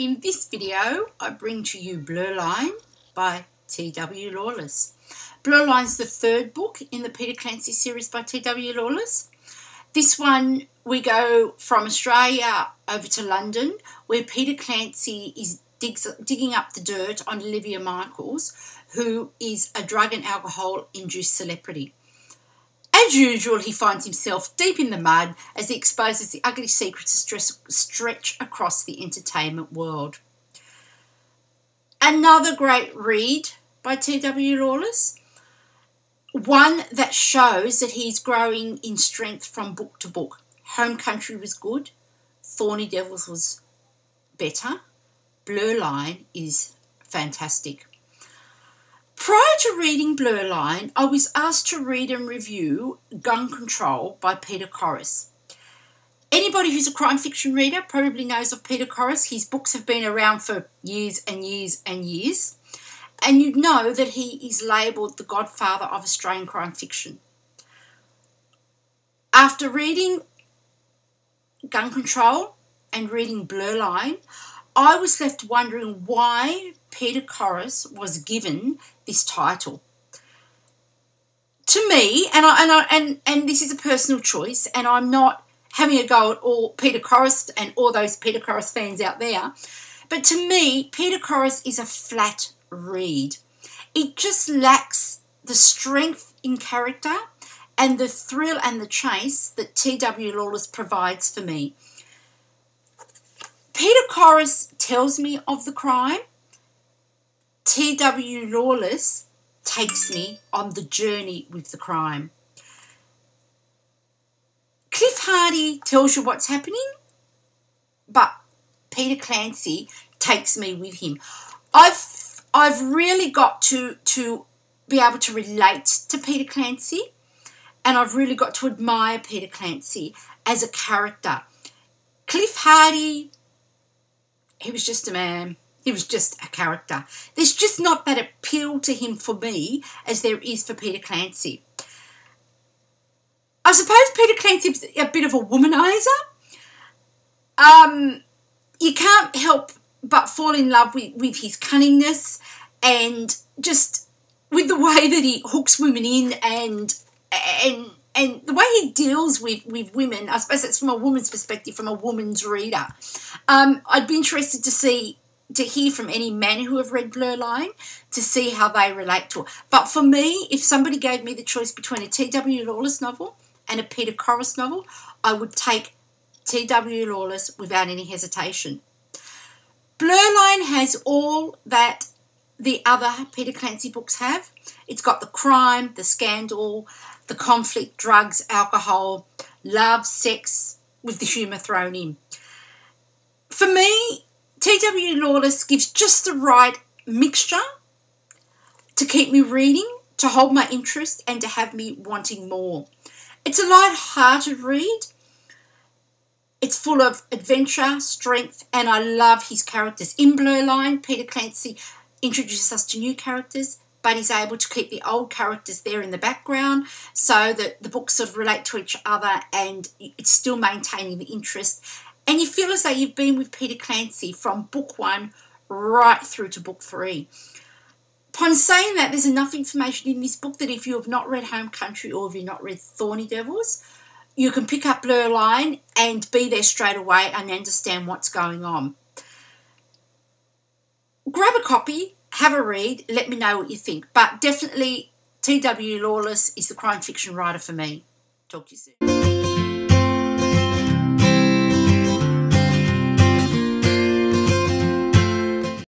In this video, I bring to you Blurline by TW Lawless. Blurline's the third book in the Peter Clancy series by TW Lawless. This one, we go from Australia over to London, where Peter Clancy is digging up the dirt on Olivia Michaels, who is a drug and alcohol-induced celebrity. As usual, he finds himself deep in the mud as he exposes the ugly secrets that stretch across the entertainment world. Another great read by TW Lawless, one that shows that he's growing in strength from book to book. Home Country was good, Thorny Devils was better, Blurline is fantastic. Prior to reading Blurline, I was asked to read and review Gun Control by Peter Clancy. Anybody who's a crime fiction reader probably knows of Peter Clancy. His books have been around for years and years and years. And you'd know that he is labelled the godfather of Australian crime fiction. After reading Gun Control and reading Blurline, I was left wondering why Peter Clancy was given this title. To me, and this is a personal choice, and I'm not having a go at all Peter Clancy and all those Peter Clancy fans out there, but to me, Peter Clancy is a flat read. It just lacks the strength in character and the thrill and the chase that TW Lawless provides for me. Peter Clancy tells me of the crime. TW Lawless takes me on the journey with the crime. Cliff Hardy tells you what's happening, but Peter Clancy takes me with him. I've really got to be able to relate to Peter Clancy, and I've really got to admire Peter Clancy as a character. Cliff Hardy, he was just a man. He was just a character. There's just not that appeal to him for me as there is for Peter Clancy. I suppose Peter Clancy is a bit of a womanizer. You can't help but fall in love with his cunningness and just with the way that he hooks women in and the way he deals with women. I suppose that's from a woman's perspective, from a woman's reader. I'd be interested to hear from any men who have read Blurline to see how they relate to it. But for me, if somebody gave me the choice between a TW Lawless novel and a Peter Clancy novel, I would take TW Lawless without any hesitation. Blurline has all that the other Peter Clancy books have. It's got the crime, the scandal, the conflict, drugs, alcohol, love, sex, with the humour thrown in. For me, TW Lawless gives just the right mixture to keep me reading, to hold my interest, and to have me wanting more. It's a light-hearted read. It's full of adventure, strength, and I love his characters. In Blurline, Peter Clancy introduces us to new characters, but he's able to keep the old characters there in the background so that the books sort of relate to each other and it's still maintaining the interest. And you feel as though you've been with Peter Clancy from book 1 right through to book 3. Upon saying that, there's enough information in this book that if you have not read Home Country or if you've not read Thorny Devils, you can pick up Blurline and be there straight away and understand what's going on. Grab a copy, have a read, let me know what you think. But definitely TW Lawless is the crime fiction writer for me. Talk to you soon.